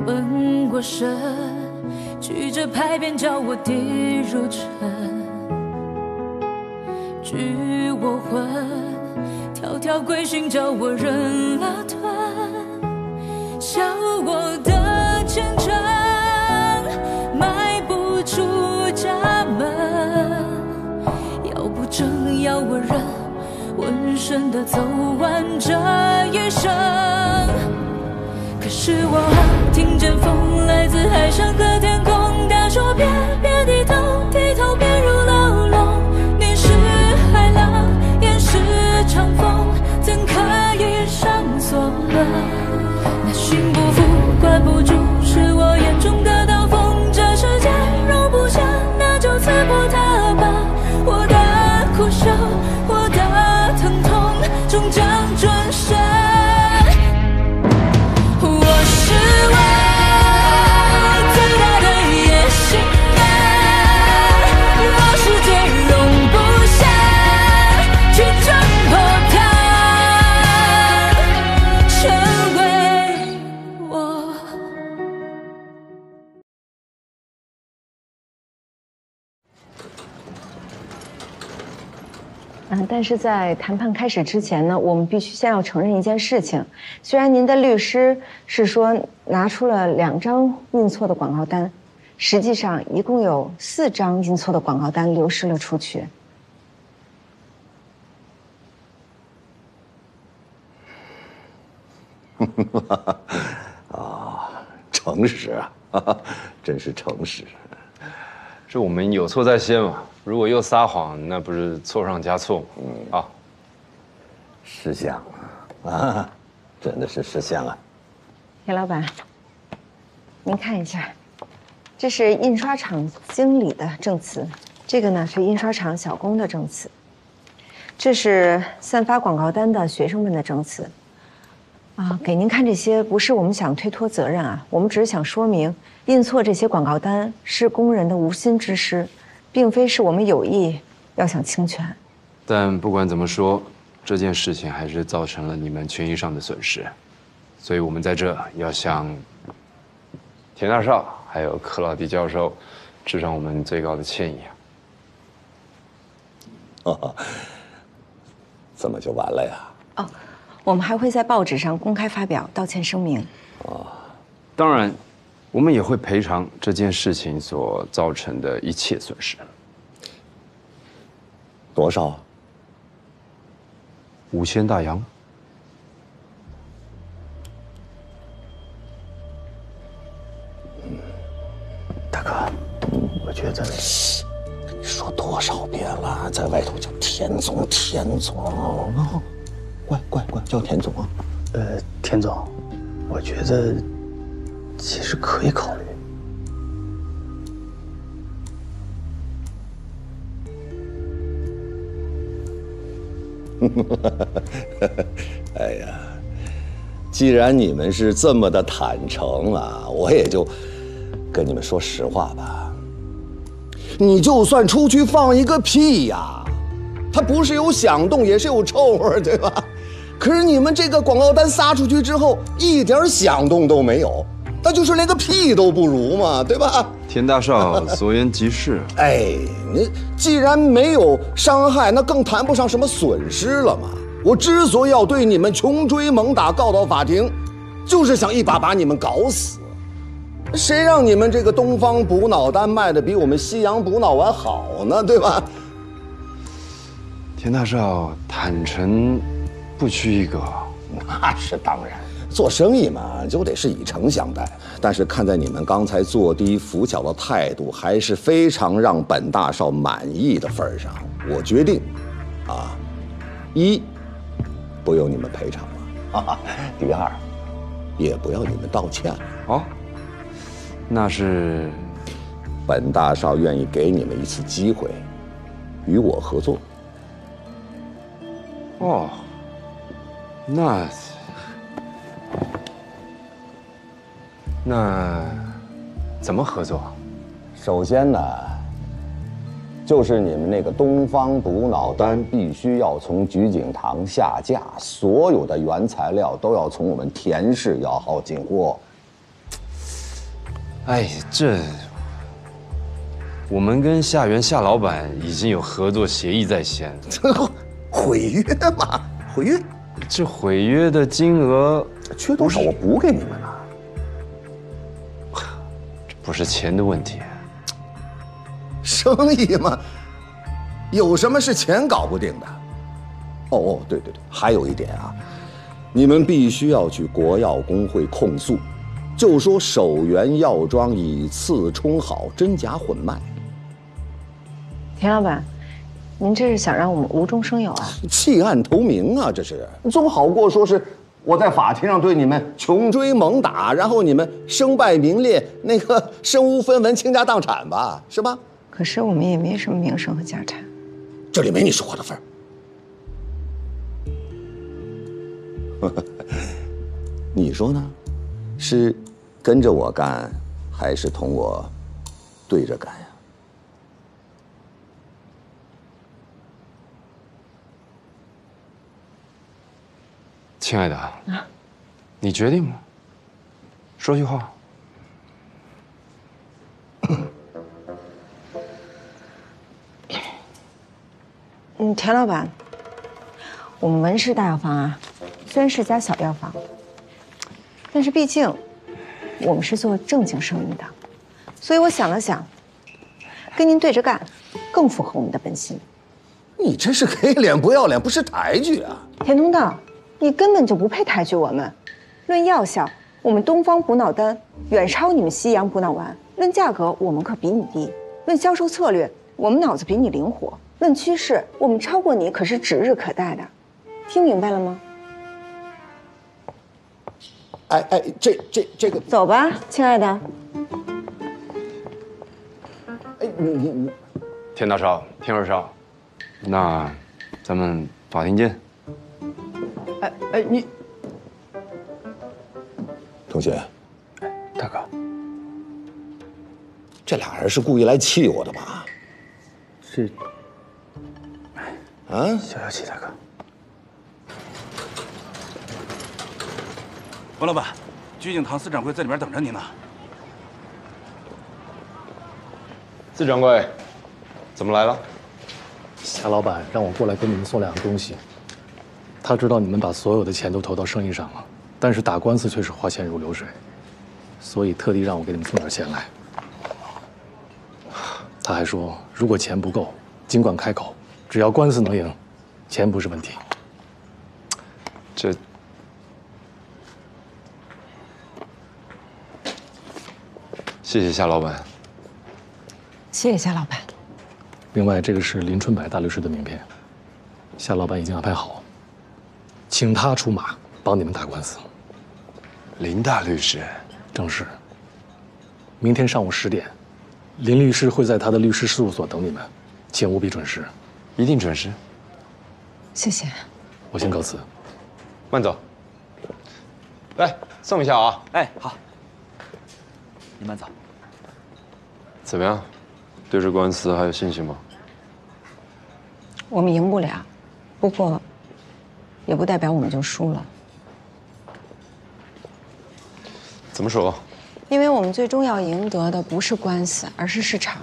困过身，曲折拍扁叫我跌入尘，拘我魂，条条规训叫我忍了吞，笑我的虔诚，迈不出家门，要不正要我忍，浑身的走完这一生。可是我听见风来自海上和天空，他说别低头，低头便入牢笼。你是海浪，也是长风，怎可以上锁了？那心不服，管不住，是我眼中的刀锋。这世界容不下，那就刺破它吧。我的苦守，我的疼痛，终将转身。但是在谈判开始之前呢，我们必须先要承认一件事情。虽然您的律师是说拿出了2张印错的广告单，实际上一共有4张印错的广告单流失了出去。啊，诚实啊，真是诚实。这我们有错在先嘛，如果又撒谎，那不是错上加错吗？啊，识相啊，真的是识相啊。田老板，您看一下，这是印刷厂经理的证词，这个呢是印刷厂小工的证词，这是散发广告单的学生们的证词。给您看这些不是我们想推脱责任啊，我们只是想说明，印错这些广告单是工人的无心之失，并非是我们有意要想侵权。但不管怎么说，这件事情还是造成了你们权益上的损失，所以我们在这要向田大少还有克劳迪教授致上我们最高的歉意啊！怎么就完了呀？哦。我们还会在报纸上公开发表道歉声明。当然，我们也会赔偿这件事情所造成的一切损失。多少？5000大洋。大哥，我觉得跟你说多少遍了，在外头叫田总，田总。乖，叫田总啊。田总，我觉得其实可以考虑。哎呀，既然你们是这么的坦诚啊，我也就跟你们说实话吧。你就算出去放一个屁呀，它不是有响动，也是有臭味，对吧？可是你们这个广告单撒出去之后，一点响动都没有，那就是连个屁都不如嘛，对吧？田大少所言极是。哎，你既然没有伤害，那更谈不上什么损失了嘛。我之所以要对你们穷追猛打告到法庭，就是想一把把你们搞死。谁让你们这个东方补脑丹卖的比我们西洋补脑丸好呢，对吧？田大少坦诚不拘一格，那是当然。做生意嘛，就得是以诚相待。但是看在你们刚才做低扶小的态度，还是非常让本大少满意的份上，我决定，一，不用你们赔偿了；第二，也不要你们道歉了。哦，那是本大少愿意给你们一次机会，与我合作。哦，那怎么合作？首先呢，就是你们那个东方补脑丹必须要从菊景堂下架，所有的原材料都要从我们田氏药号进货。哎，我们跟夏元夏老板已经有合作协议在先。毁约嘛，毁约。这毁约的金额缺多少我补给你们了。这不是钱的问题。生意嘛，有什么是钱搞不定的？哦，对，还有一点啊，你们必须要去国药工会控诉，就说首源药庄以次充好，真假混卖。田老板，您这是想让我们无中生有啊？弃暗投明啊，这是总好过说是我在法庭上对你们穷追猛打，然后你们身败名裂，那个身无分文、倾家荡产吧，是吧？可是我们也没什么名声和家产，这里没你说话的份儿。你说呢？是跟着我干，还是同我对着干呀？亲爱的，你决定吗？说句话。田老板，我们文氏大药房啊，虽然是家小药房，但是毕竟我们是做正经生意的，所以我想了想，跟您对着干，更符合我们的本心。你这是给脸不要脸，不识抬举啊！田东道，你根本就不配抬举我们。论药效，我们东方补脑丹远超你们西洋补脑丸；论价格，我们可比你低；论销售策略，我们脑子比你灵活；论趋势，我们超过你可是指日可待的。听明白了吗？哎，这个，走吧，亲爱的。哎，你，田大少，田二少，那咱们法庭见。哎，你同学，大哥，这俩人是故意来气我的吧？这啊，消消气，大哥。王老板，鞠敬堂司掌柜在里边等着您呢。司掌柜，怎么来了？夏老板让我过来给你们送两样东西。他知道你们把所有的钱都投到生意上了，但是打官司却是花钱如流水，所以特地让我给你们送点钱来。他还说，如果钱不够，尽管开口，只要官司能赢，钱不是问题。这谢谢夏老板。谢谢夏老板。另外，这个是林春柏大律师的名片，夏老板已经安排好，请他出马帮你们打官司。林大律师，正是。明天上午10点，林律师会在他的律师事务所等你们，请务必准时。一定准时。谢谢。我先告辞。慢走。来，送一下啊。哎，好，你慢走。怎么样？对这官司还有信心吗？我们赢不了，不过，也不代表我们就输了。怎么说？因为我们最终要赢得的不是官司，而是市场。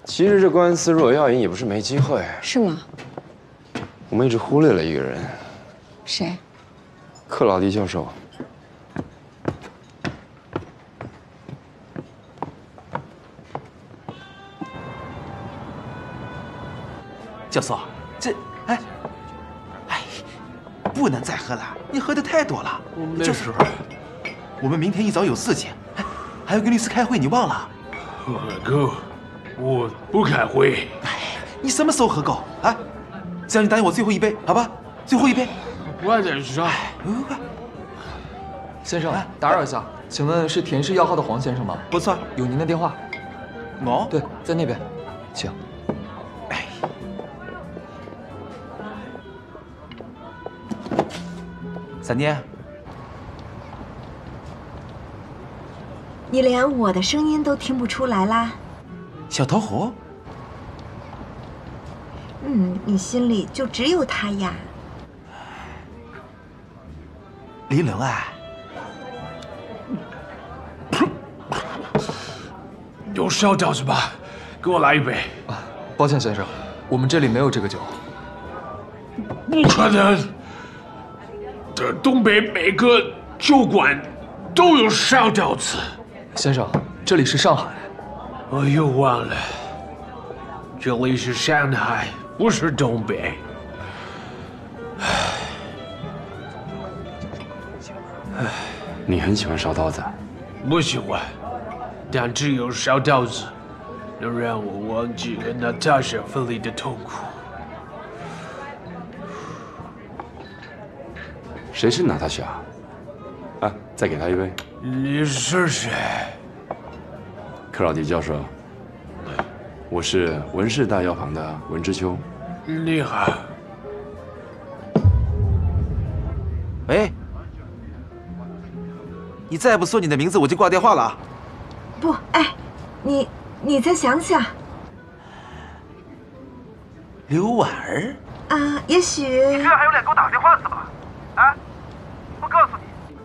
其实这官司若要赢，也不是没机会。是吗？我们一直忽略了一个人。谁？克劳迪教授。教授，哎，不能再喝了，你喝的太多了。没事。我们明天一早有事情，还要跟律师开会，你忘了？哥，我不开会。你什么时候喝够啊？只要你答应我最后一杯，好吧？最后一杯。我再上。先生，打扰一下，请问是田氏药号的黄先生吗？不错，有您的电话。哦，对，在那边，请。三妮，你连我的声音都听不出来啦？小头狐？你心里就只有他呀。林伦啊，有烧饺子吧？给我来一杯。啊，抱歉先生，我们这里没有这个酒。不可能！这东北每个酒馆都有烧饺子。先生，这里是上海。我又忘了，这里是上海，不是东北。你很喜欢烧刀子？不喜欢，但只有烧刀子能让我忘记和娜塔莎分离的痛苦。谁是娜塔莎？啊，再给他一杯。你是谁？克劳迪教授，我是文氏大药房的文之秋。你好。喂，你再不说你的名字，我就挂电话了啊！不，哎，你再想想刘婉儿啊，也许你居然还有脸给我打电话是吧？啊！我告诉你，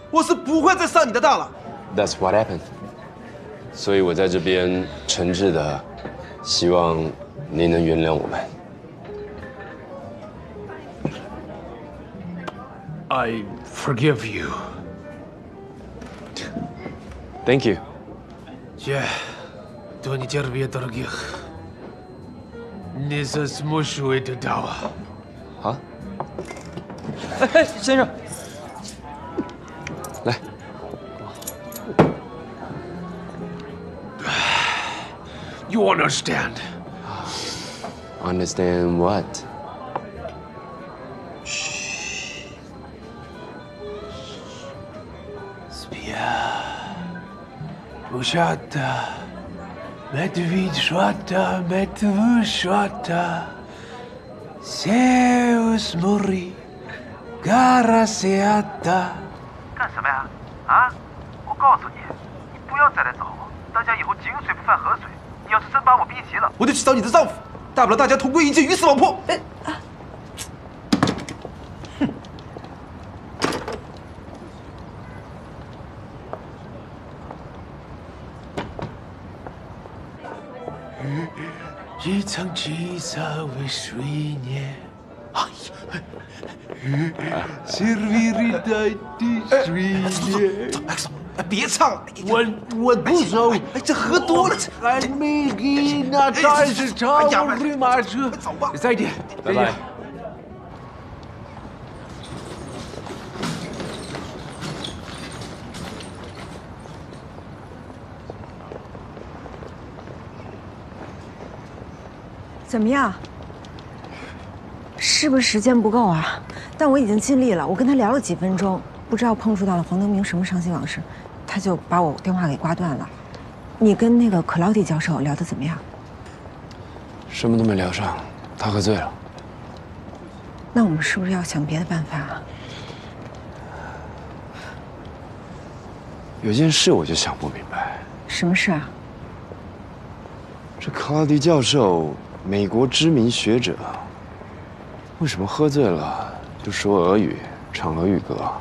我是不会再上你的当了。That's what happened. 所以我在这边诚挚的希望您能原谅我们。I forgive you. Thank you. Я до нетерпения дорогих. Не засмущу это дало. 好，哎，先生，来。You understand? Understand what? Ушата, медведь шата, медведь шата, Zeus muri, Garasiata。干什么呀？啊！我告诉你，你不要再来找我，大家以后井水不犯河水。你要是真把我逼急了，我就去找你的丈夫，大不了大家同归于尽，鱼死网破。一场七彩为水年，Servire的水年。走，别唱了，我不走，这喝多了。俺没给那大是长驴马车。走吧，再见，拜拜。怎么样？是不是时间不够啊？但我已经尽力了，我跟他聊了几分钟，不知道碰触到了黄德明什么伤心往事，他就把我电话给挂断了。你跟那个克劳迪教授聊得怎么样？什么都没聊上，他喝醉了。那我们是不是要想别的办法啊？有件事我就想不明白，什么事啊？这克劳迪教授，美国知名学者，为什么喝醉了就说俄语，唱俄语歌？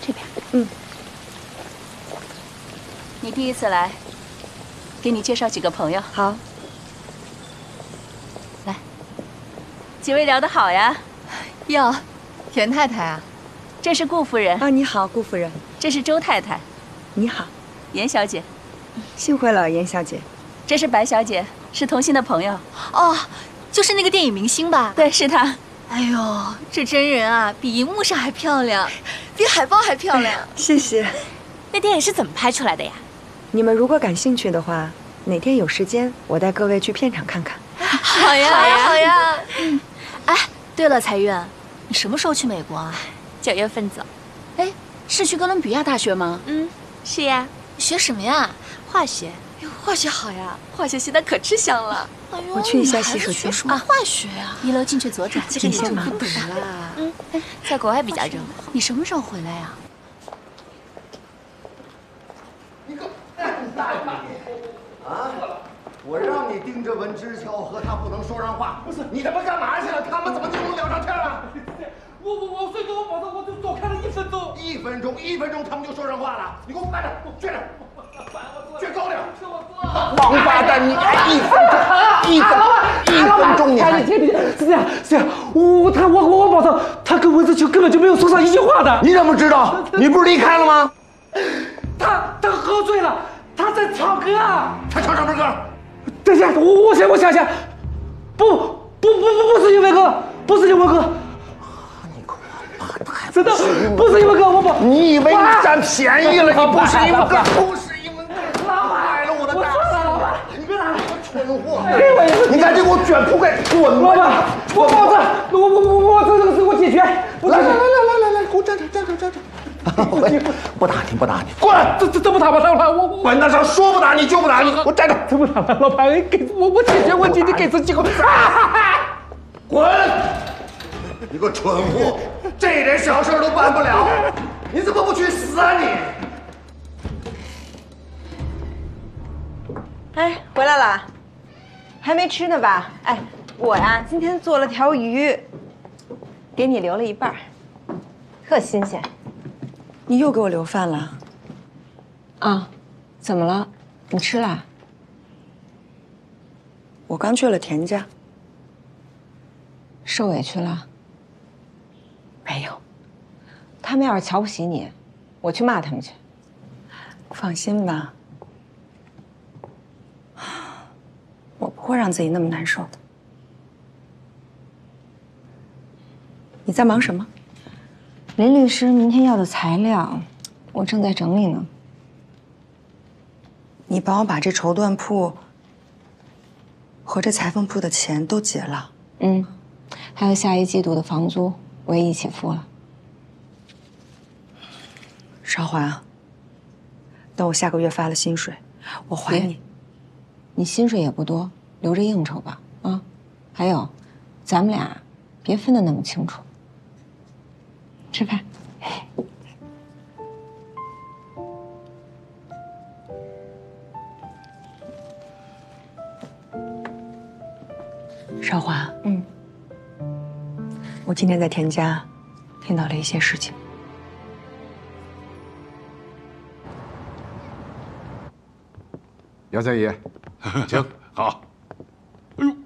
这边，你第一次来，给你介绍几个朋友。好。来，几位聊得好呀？哟，严太太啊，这是顾夫人啊，你好，顾夫人。这是周太太，你好，严小姐。幸会了，严小姐。这是白小姐，是童心的朋友。哦，就是那个电影明星吧？对，是她。哎呦，这真人啊，比荧幕上还漂亮，比海报还漂亮。谢谢。那电影是怎么拍出来的呀？你们如果感兴趣的话，哪天有时间，我带各位去片场看看。好呀，好呀，好呀。哎，对了，财运，你什么时候去美国啊9月份走。哎，是去哥伦比亚大学吗？是呀。学什么呀？化学。哟，化学好呀，化学系的可吃香了。哎呦，我去一下洗手间。什么化学呀？1楼进去左转，这个你就不懂了。在国外比较热。你什么时候回来呀？我让你盯着文之乔和他不能说上话，不是你他妈干嘛去了？他们怎么就能聊上天了？我睡着，我保证我就多看了1分钟。1分钟，他们就说上话了。你给我慢点，撅着，撅高点。王八蛋，你还1分钟，你还是这样，我保证，他跟文之乔根本就没有说上一句话的。你怎么知道？你不是离开了吗？他喝醉了，他在唱歌啊。他唱什么歌？等一下，我想想，不是英文歌，不是英文歌。真的不是英文歌，我保。你以为你占便宜了？你不是英文歌，不是英文歌，坏了我的大事！你别拿我蠢货！你赶紧给我卷铺盖滚吧！我保证，我这个事我解决。来，给我站着！不打你，滚！这不打吧，老板，我本子上说不打你就不打你，我站着！这不打吧，老板，给我解决问题，你给次机会。滚！你个蠢货，这点小事都办不了，你怎么不去死啊你？哎，回来了，还没吃呢吧？哎，我呀今天做了条鱼，给你留了一半，特新鲜。你又给我留饭了？啊，怎么了？你吃了？我刚去了田家。受委屈了？没有，他们要是瞧不起你，我去骂他们去。放心吧，我不会让自己那么难受的。你在忙什么？林律师明天要的材料，我正在整理呢。你帮我把这绸缎铺和这裁缝铺的钱都结了。还有下1季度的房租，我也一起付了。韶华，等我下个月发了薪水，我还你。你薪水也不多，留着应酬吧。啊，还有，咱们俩别分得那么清楚。吃饭。韶华，我今天在田家听到了一些事情。姚三爷，请好。哎呦，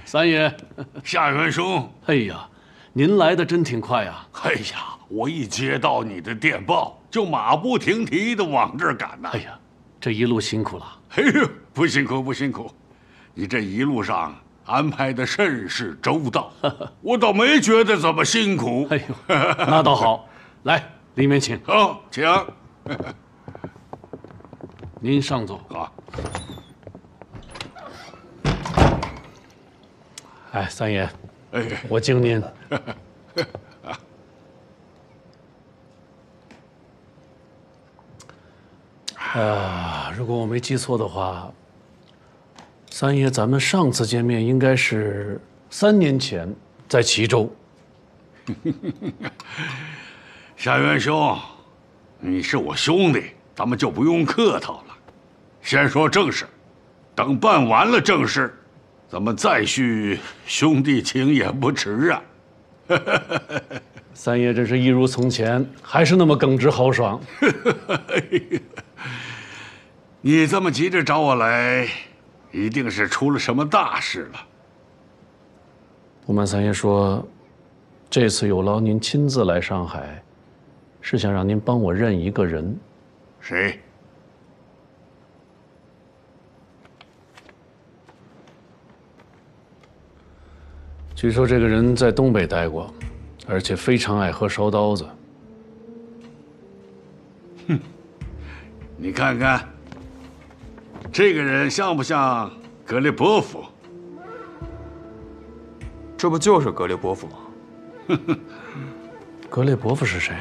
三爷，夏元兄，哎呀，您来的真挺快啊！哎呀，我一接到你的电报，就马不停蹄的往这儿赶呐。哎呀，这一路辛苦了。哎呦，不辛苦不辛苦，你这一路上安排的甚是周到，我倒没觉得怎么辛苦。哎呦，那倒好。来，里面请。好，请。您上座。好。哎，三爷，哎，我敬您。如果我没记错的话，三爷，咱们上次见面应该是3年前，在齐州。夏元兄，你是我兄弟，咱们就不用客套了。先说正事，等办完了正事，咱们再续兄弟情也不迟啊。三爷真是一如从前，还是那么耿直豪爽。你这么急着找我来，一定是出了什么大事了。不瞒三爷说，这次有劳您亲自来上海，是想让您帮我认一个人。谁？据说这个人在东北待过，而且非常爱喝烧刀子。哼，你看看，这个人像不像格列波夫？这不就是格列波夫吗？格列波夫是谁？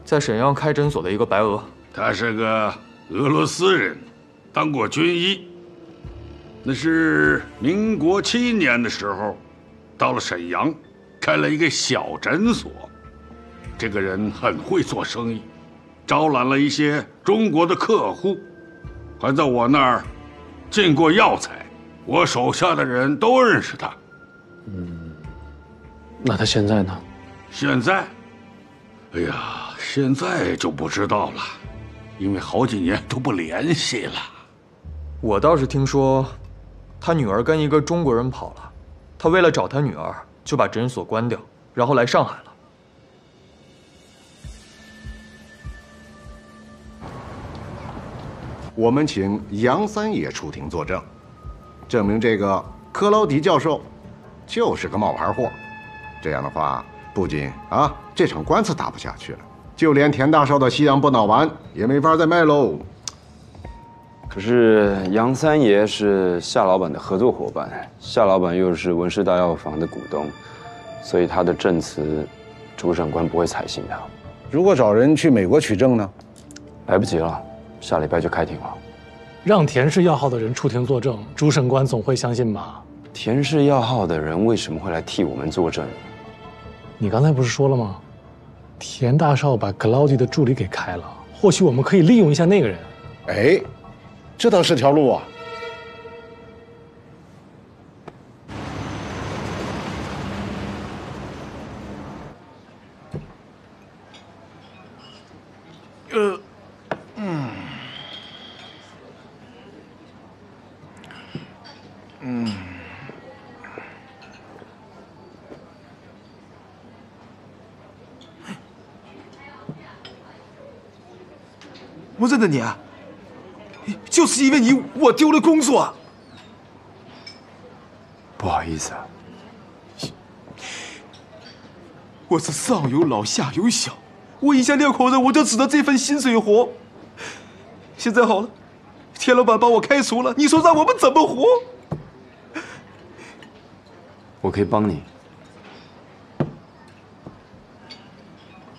在沈阳开诊所的一个白俄。他是个俄罗斯人，当过军医。那是民国7年的时候，到了沈阳，开了一个小诊所。这个人很会做生意，招揽了一些中国的客户。还在我那儿进过药材，我手下的人都认识他。那他现在呢？现在，哎呀，现在就不知道了，因为好几年都不联系了。我倒是听说，他女儿跟一个中国人跑了，他为了找他女儿，就把诊所关掉，然后来上海了。我们请杨三爷出庭作证，证明这个克劳迪教授就是个冒牌货。这样的话，不仅这场官司打不下去了，就连田大少的西洋不脑丸也没法再卖喽。可是杨三爷是夏老板的合作伙伴，夏老板又是文氏大药房的股东，所以他的证词，主审官不会采信的。如果找人去美国取证呢？来不及了，下礼拜就开庭了。让田氏药号的人出庭作证，主审官总会相信吧？田氏药号的人为什么会来替我们作证？你刚才不是说了吗？田大少把克劳迪的助理给开了，或许我们可以利用一下那个人。哎，这倒是条路啊。我认得你啊，就是因为你，我丢了工作。不好意思啊，我是上有老下有小，我一家6口人，我就指着这份薪水活。现在好了，田老板把我开除了，你说让我们怎么活？我可以帮你。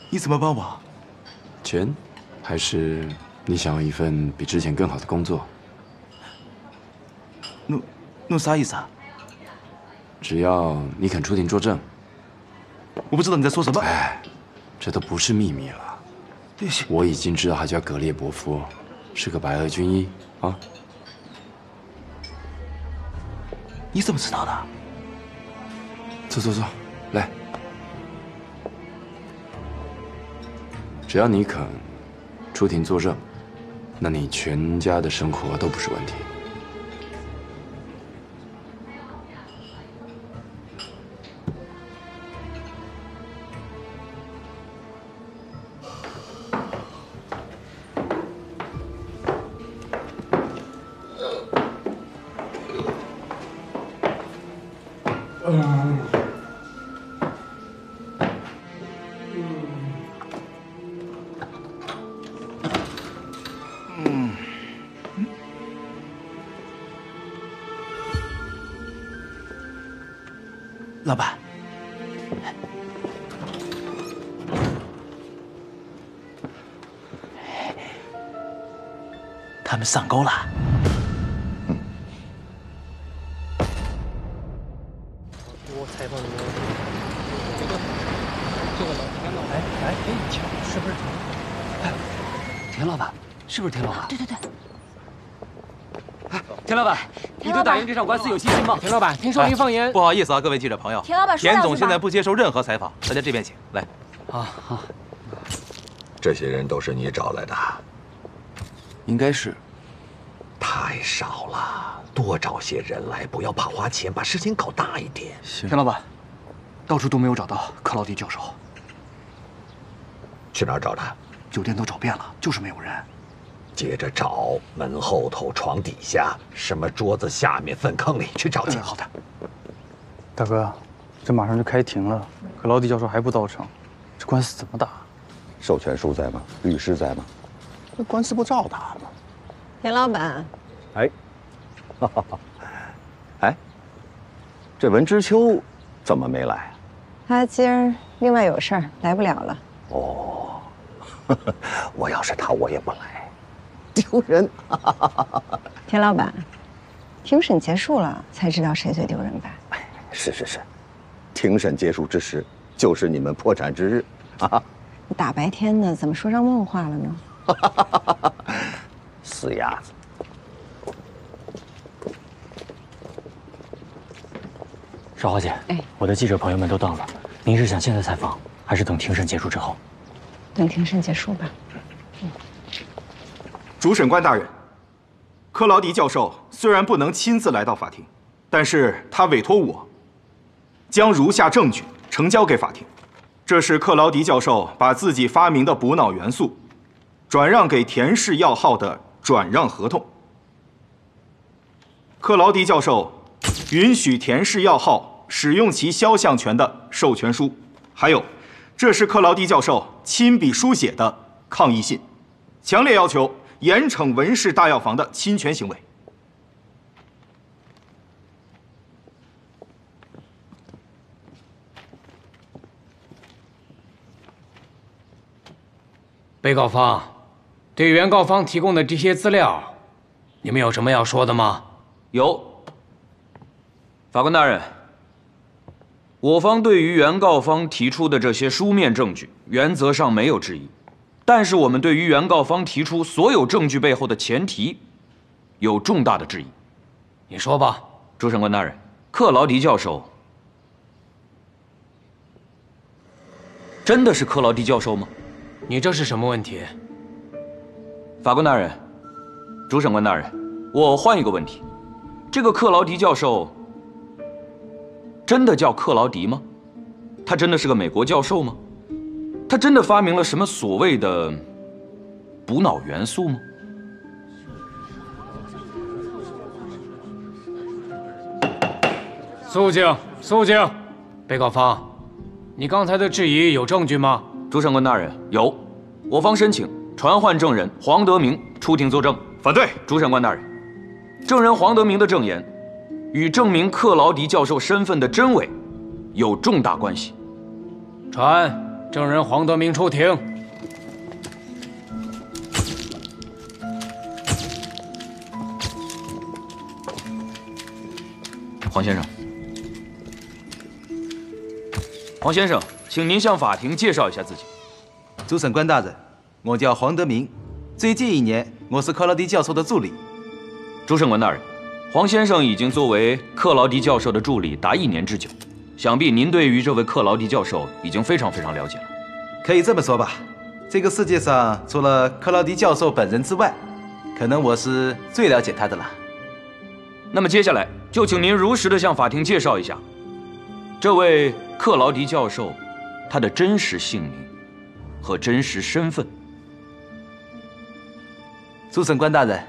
你怎么帮我？钱，还是你想要一份比之前更好的工作？弄啥意思啊？只要你肯出庭作证。我不知道你在说什么。哎，这都不是秘密了。我已经知道他叫格列伯夫，是个白俄军医啊。你怎么知道的？坐，来。只要你肯出庭作证，那你全家的生活都不是问题。老板，他们上钩了。我采访你们这个老田老板，哎，是不是？哎，田老板，是不是田老板？对。田老板，你对打赢这场官司有信心吗？田老板，听说您放言，不好意思啊，各位记者朋友，田老板说两句吧。田总现在不接受任何采访，大家这边请。来，好。这些人都是你找来的？应该是。太少了，多找些人来，不要怕花钱，把事情搞大一点。田老板，到处都没有找到克劳迪教授。去哪儿找他？酒店都找遍了，就是没有人。接着找门后头、床底下、什么桌子下面、粪坑里去找去。好的。大哥，这马上就开庭了，克劳迪教授还不到场，这官司怎么打？授权书在吗？律师在吗？这官司不照打吗？田老板，哎，哎，这文之秋怎么没来？他今儿另外有事儿，来不了了。哦，我要是他，我也不来，丢人。田老板，庭审结束了才知道谁最丢人吧？是，庭审结束之时，就是你们破产之日啊！大白天的，怎么说上梦话了呢？死鸭子，少华姐，我的记者朋友们都到了，您是想现在采访，还是等庭审结束之后？等庭审结束吧。主审官大人，克劳迪教授虽然不能亲自来到法庭，但是他委托我将如下证据呈交给法庭。这是克劳迪教授把自己发明的补脑元素转让给田氏药号的转让合同。克劳迪教授允许田氏药号使用其肖像权的授权书，还有，这是克劳迪教授亲笔书写的抗议信，强烈要求严惩文氏大药房的侵权行为。被告方，对原告方提供的这些资料，你们有什么要说的吗？有。法官大人，我方对于原告方提出的这些书面证据，原则上没有质疑，但是我们对于原告方提出所有证据背后的前提，有重大的质疑。你说吧。主审官大人，克劳迪教授真的是克劳迪教授吗？你这是什么问题？法官大人，主审官大人，我换一个问题：这个克劳迪教授真的叫克劳迪吗？他真的是个美国教授吗？他真的发明了什么所谓的补脑元素吗？肃静，肃静！被告方，你刚才的质疑有证据吗？主审官大人，有，我方申请传唤证人黄德明出庭作证。反对。主审官大人，证人黄德明的证言与证明克劳迪教授身份的真伪有重大关系。传证人黄德明出庭。黄先生，黄先生，请您向法庭介绍一下自己。主审官大人，我叫黄德明，最近1年我是克劳迪教授的助理。主审官大人，黄先生已经作为克劳迪教授的助理达1年之久，想必您对于这位克劳迪教授已经非常了解了。可以这么说吧，这个世界上除了克劳迪教授本人之外，可能我是最了解他的了。那么接下来就请您如实的向法庭介绍一下，这位克劳迪教授他的真实姓名和真实身份。主审官大人，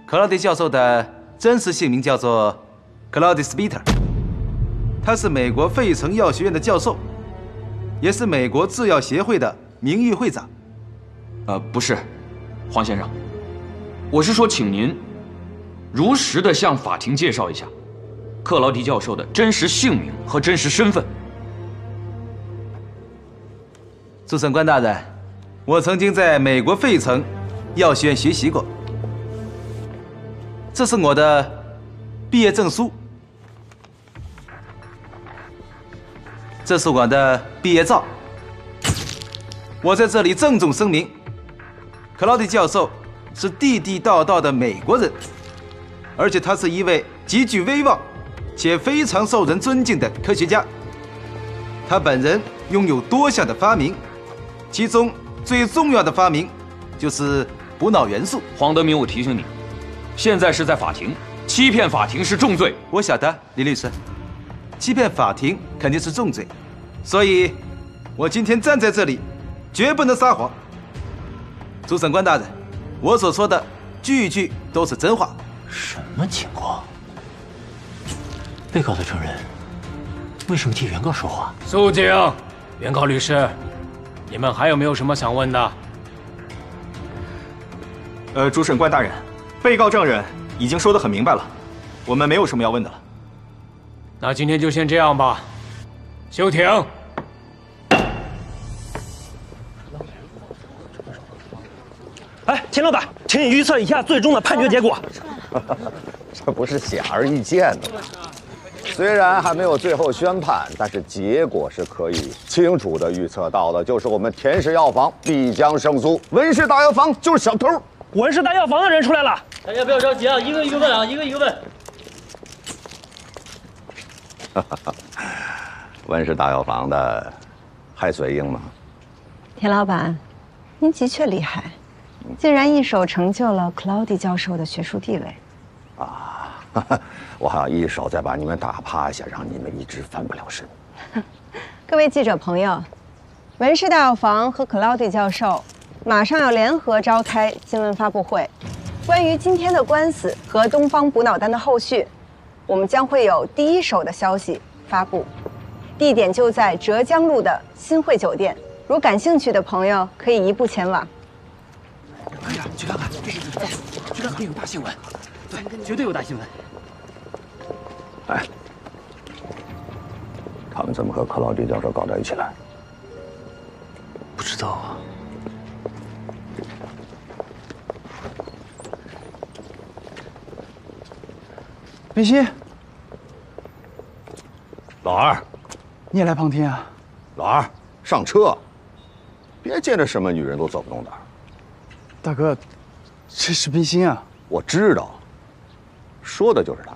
克劳迪教授的真实姓名叫做克劳迪斯皮特，他是美国费城药学院的教授，也是美国制药协会的名誉会长。不是，黄先生，我是说，请您如实的向法庭介绍一下克劳迪教授的真实姓名和真实身份。主审官大人，我曾经在美国费城药学院学习过，这是我的毕业证书，这是我的毕业照。我在这里郑重声明，克劳迪教授是地地道道的美国人，而且他是一位极具威望且非常受人尊敬的科学家。他本人拥有多项的发明，其中最重要的发明就是补脑元素。黄德明，我提醒你，现在是在法庭，欺骗法庭是重罪。我晓得，李律师，欺骗法庭肯定是重罪，所以我今天站在这里，绝不能撒谎。主审官大人，我所说的句句都是真话。什么情况？被告的证人为什么替原告说话？肃静！原告律师，你们还有没有什么想问的？主审官大人，被告证人已经说得很明白了，我们没有什么要问的了。那今天就先这样吧，休庭。哎，田老板，请你预测一下最终的判决结果。这不是显而易见的吗？虽然还没有最后宣判，但是结果是可以清楚地预测到的，就是我们田氏药房必将胜诉，文氏大药房就是小偷。文氏大药房的人出来了，大家不要着急啊，一个一个问啊，一个一个问。温氏大药房的还随应吗？田老板，您的确厉害，竟然一手成就了克劳迪教授的学术地位。我还要一手再把你们打趴下，让你们一直翻不了身。各位记者朋友，文氏大药房和克劳迪教授马上要联合召开新闻发布会，关于今天的官司和东方补脑丹的后续，我们将会有第一手的消息发布。地点就在浙江路的新汇酒店，如感兴趣的朋友可以移步前往。快点去看看，去看看，有大新闻，对，绝对有大新闻。哎，他们怎么和克劳迪教授搞在一起了？不知道啊。梅西，老二，你也来旁听啊？老二，上车，别见着什么女人都走不动的。大哥，这是冰心啊！我知道，说的就是他。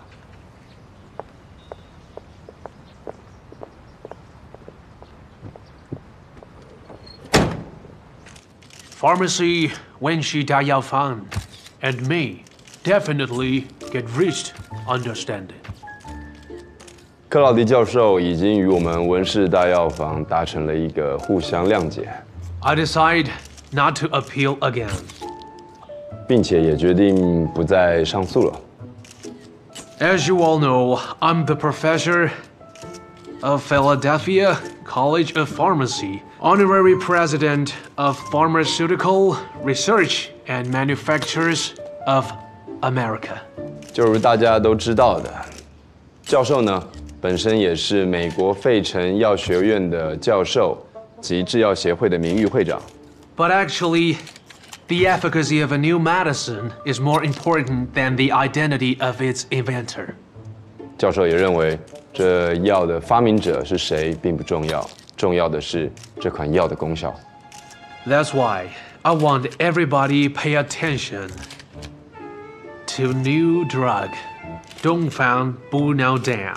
Pharmacy Wenshi Da Yao Fan and me definitely get reached understanding. 克劳迪教授已经与我们文氏大药房达成了一个互相谅解。I decide not to appeal again. 并且也决定不再上诉了。As you all know, I'm the professor of Philadelphia College of Pharmacy, honorary president of Pharmaceutical Research and Manufacturers of America. 就如大家都知道的，教授呢本身也是美国费城药学院的教授及制药协会的名誉会长。But actually, the efficacy of a new medicine is more important than the identity of its inventor. 教授也认为，这药的发明者是谁并不重要，重要的是这款药的功效。That's why I want everybody pay attention to new drug, Dongfang Bunao-Dan.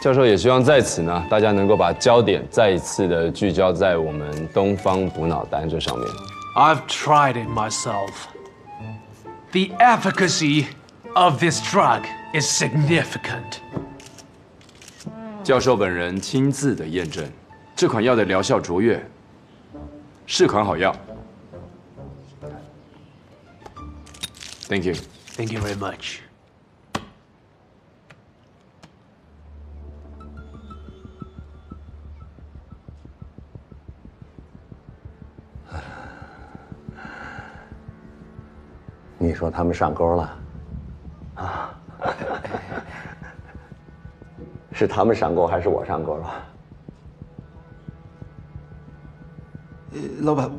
教授也希望在此呢，大家能够把焦点再一次的聚焦在我们东方补脑丹这上面。I've tried it myself. The efficacy of this drug is significant. 教授本人亲自的验证，这款药的疗效卓越，是款好药。Thank you. Thank you very much. 你说他们上钩了？啊？是他们上钩还是我上钩啊？老板，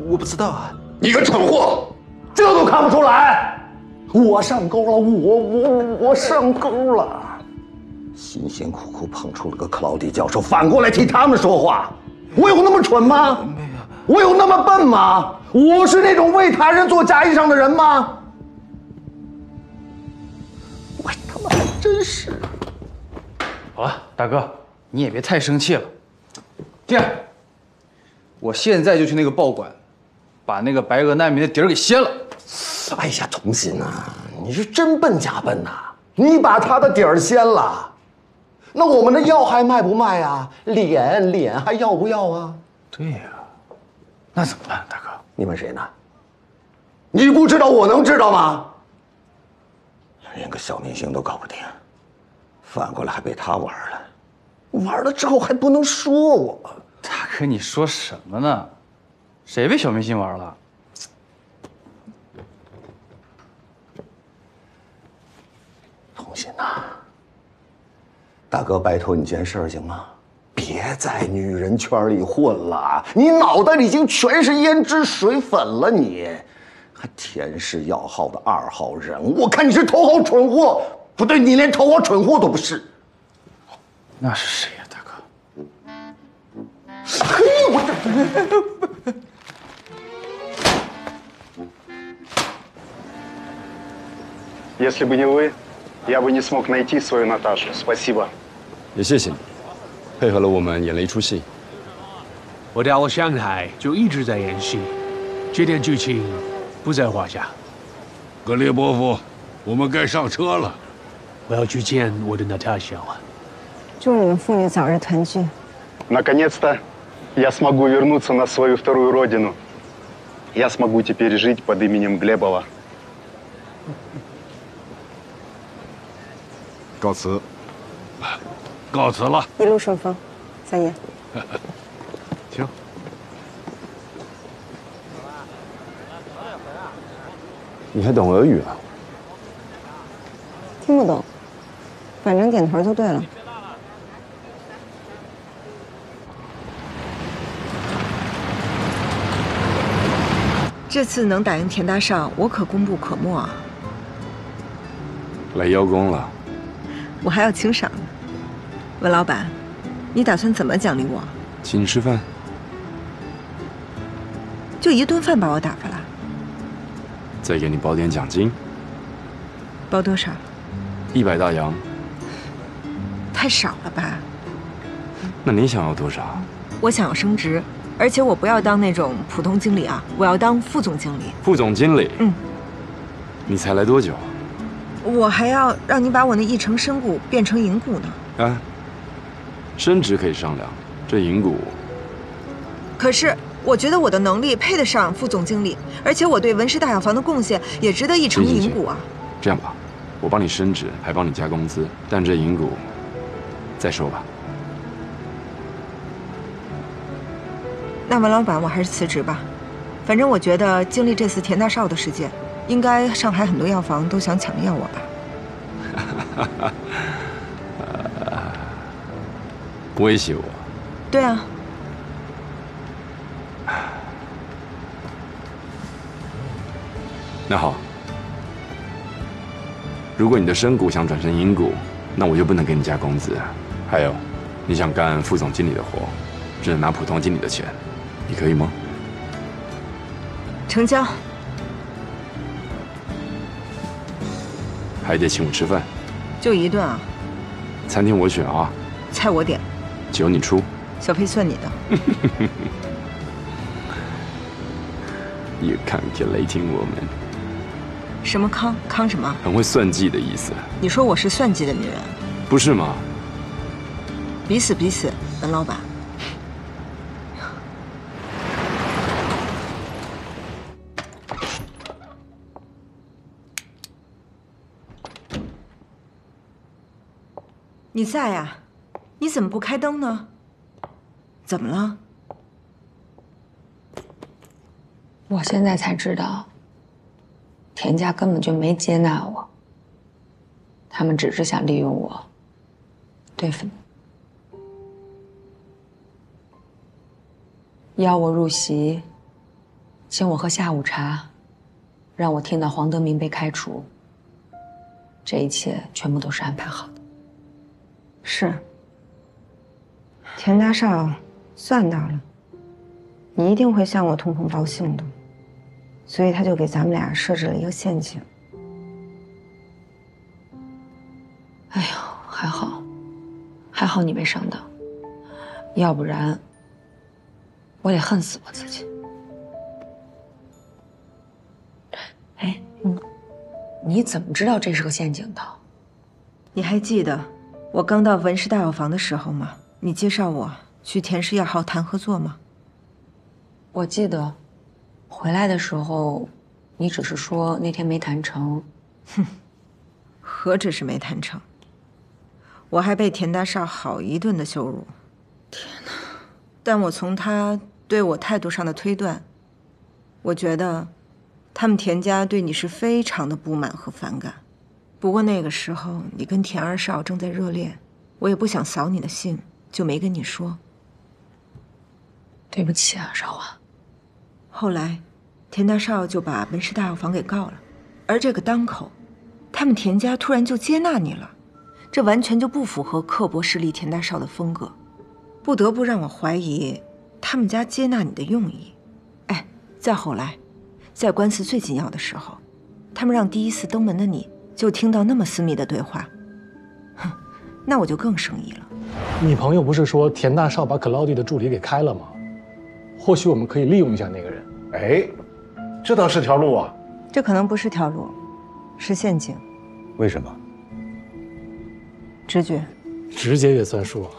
我不知道啊。你个蠢货，这都看不出来？我上钩了，我上钩了。辛辛苦苦捧出了个克劳迪教授，反过来替他们说话，我有那么蠢吗？没有。我有那么笨吗？我是那种为他人做假衣裳的人吗？我他妈还真是。好了，大哥，你也别太生气了。这样，我现在就去那个报馆，把那个白俄难民的底儿给掀了。哎呀，童心呐，你是真笨假笨呐！你把他的底儿掀了，那我们的药还卖不卖啊？脸还要不要啊？对呀。那怎么办，大哥？你问谁呢？你不知道，我能知道吗？连个小明星都搞不定，反过来还被他玩了，玩了之后还不能说我。大哥，你说什么呢？谁被小明星玩了？童心呐，大哥，拜托你件事行吗？别在女人圈里混了，你脑袋里已经全是胭脂水粉了，你还田氏药号的2号人，我看你是头号蠢货。不对，你连头号蠢货都不是。那是谁呀，大哥？嘿，我这Если бы не вы, Я бы не смог найти свою Наташу. Спасибо. 也谢谢你，配合了我们演了一出戏。我到了上海就一直在演戏，这点剧情不在话下。格列伯夫，我们该上车了。我要去见我的 Natasha 了。祝你们父女早日团聚。Наконец-то я смогу вернуться на свою вторую родину. Я смогу теперь жить под именем Глебова. 告辞。告辞了。一路顺风，三爷。请。你还懂俄语啊？听不懂，反正点头就对了。这次能打赢田大少，我可功不可没啊！来邀功了。我还要请赏呢。文老板，你打算怎么奖励我？请你吃饭。就一顿饭把我打发了？再给你包点奖金。包多少？100大洋。太少了吧？那你想要多少？我想要升职，而且我不要当那种普通经理啊，我要当副总经理。副总经理？嗯。你才来多久？我还要让你把我那1成身股变成银股呢。啊，升职可以商量，这银股……可是我觉得我的能力配得上副总经理，而且我对文氏大药房的贡献也值得1成银股啊。这样吧，我帮你升职，还帮你加工资，但这银股再说吧。那文老板，我还是辞职吧。反正我觉得经历这次田大少的事件，应该上海很多药房都想抢着要我吧。威胁我？对啊。那好，如果你的身股想转成银股，那我就不能给你加工资。还有，你想干副总经理的活，只能拿普通经理的钱，你可以吗？成交。还得请我吃饭，就一顿啊？餐厅我选啊，菜我点，酒你出，小费算你的。You calculating woman。什么康？康什么？很会算计的意思。你说我是算计的女人，不是吗？彼此彼此，文老板。你在呀？你怎么不开灯呢？怎么了？我现在才知道，田家根本就没接纳我，他们只是想利用我，对付你，邀我入席，请我喝下午茶，让我听到黄德明被开除。这一切全部都是安排好的。是。田大少算到了，你一定会向我通风报信的，所以他就给咱们俩设置了一个陷阱。哎呦，还好，还好你没上当，要不然我得恨死我自己。哎，你怎么知道这是个陷阱的？你还记得我刚到文氏大药房的时候吗？你介绍我去田氏药号谈合作吗？我记得，回来的时候，你只是说那天没谈成。哼，何止是没谈成，我还被田大少好一顿的羞辱。天哪！但我从他对我态度上的推断，我觉得他们田家对你是非常的不满和反感。不过那个时候你跟田二少正在热恋，我也不想扫你的兴，就没跟你说。对不起啊，少华。后来，田大少就把文氏大药房给告了，而这个当口，他们田家突然就接纳你了，这完全就不符合刻薄势利田大少的风格，不得不让我怀疑他们家接纳你的用意。再后来，在官司最紧要的时候，他们让第一次登门的你就听到那么私密的对话，哼，那我就更生疑了。你朋友不是说田大少把克劳迪的助理给开了吗？或许我们可以利用一下那个人。哎，这倒是条路啊。这可能不是条路，是陷阱。为什么？直觉。直觉也算数啊。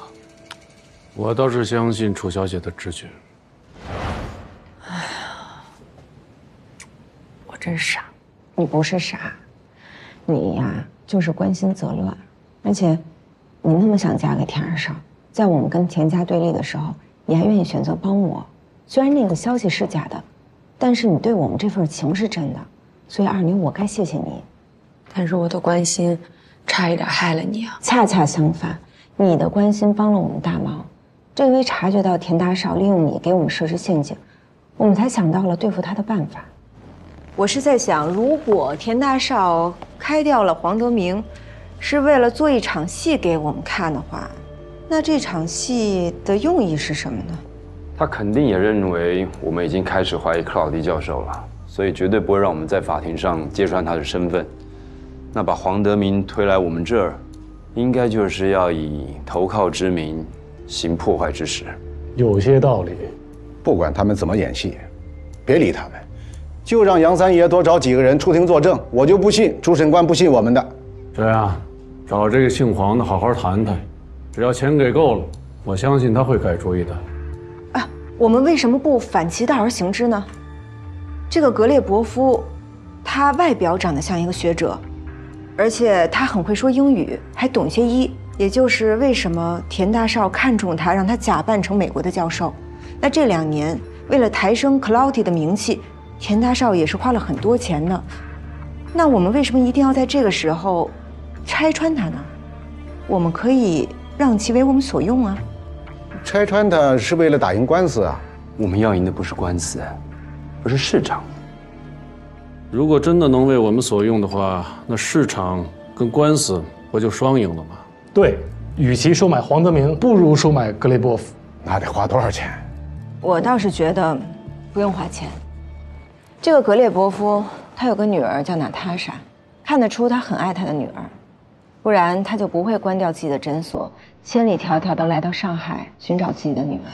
我倒是相信楚小姐的直觉。我真傻。你不是傻，你呀就是关心则乱，而且你那么想嫁给田二少，在我们跟田家对立的时候，你还愿意选择帮我。虽然那个消息是假的，但是你对我们这份情是真的，所以二女我该谢谢你。但是我的关心差一点害了你啊！恰恰相反，你的关心帮了我们大忙。正因为察觉到田大少利用你给我们设置陷阱，我们才想到了对付他的办法。我是在想，如果田大少开掉了黄德明，是为了做一场戏给我们看的话，那这场戏的用意是什么呢？他肯定也认为我们已经开始怀疑克劳迪教授了，所以绝对不会让我们在法庭上揭穿他的身份。那把黄德明推来我们这儿，应该就是要以投靠之名行破坏之实。有些道理。不管他们怎么演戏，别理他们，就让杨三爷多找几个人出庭作证。我就不信主审官不信我们的。这样，找这个姓黄的好好谈谈，只要钱给够了，我相信他会改主意的。啊，我们为什么不反其道而行之呢？这个格列伯夫，他外表长得像一个学者，而且他很会说英语，还懂些医，也就是为什么田大少看中他，让他假扮成美国的教授。那这2年，为了抬升克劳迪的名气，田大少也是花了很多钱呢。那我们为什么一定要在这个时候拆穿他呢？我们可以让其为我们所用啊。拆穿他是为了打赢官司啊。我们要赢的不是官司，而是市场。如果真的能为我们所用的话，那市场跟官司不就双赢了吗？对，与其收买黄德明，不如收买格雷波夫。那得花多少钱？我倒是觉得不用花钱。这个格列伯夫他有个女儿叫娜塔莎，看得出他很爱他的女儿，不然他就不会关掉自己的诊所，千里迢迢地来到上海寻找自己的女儿。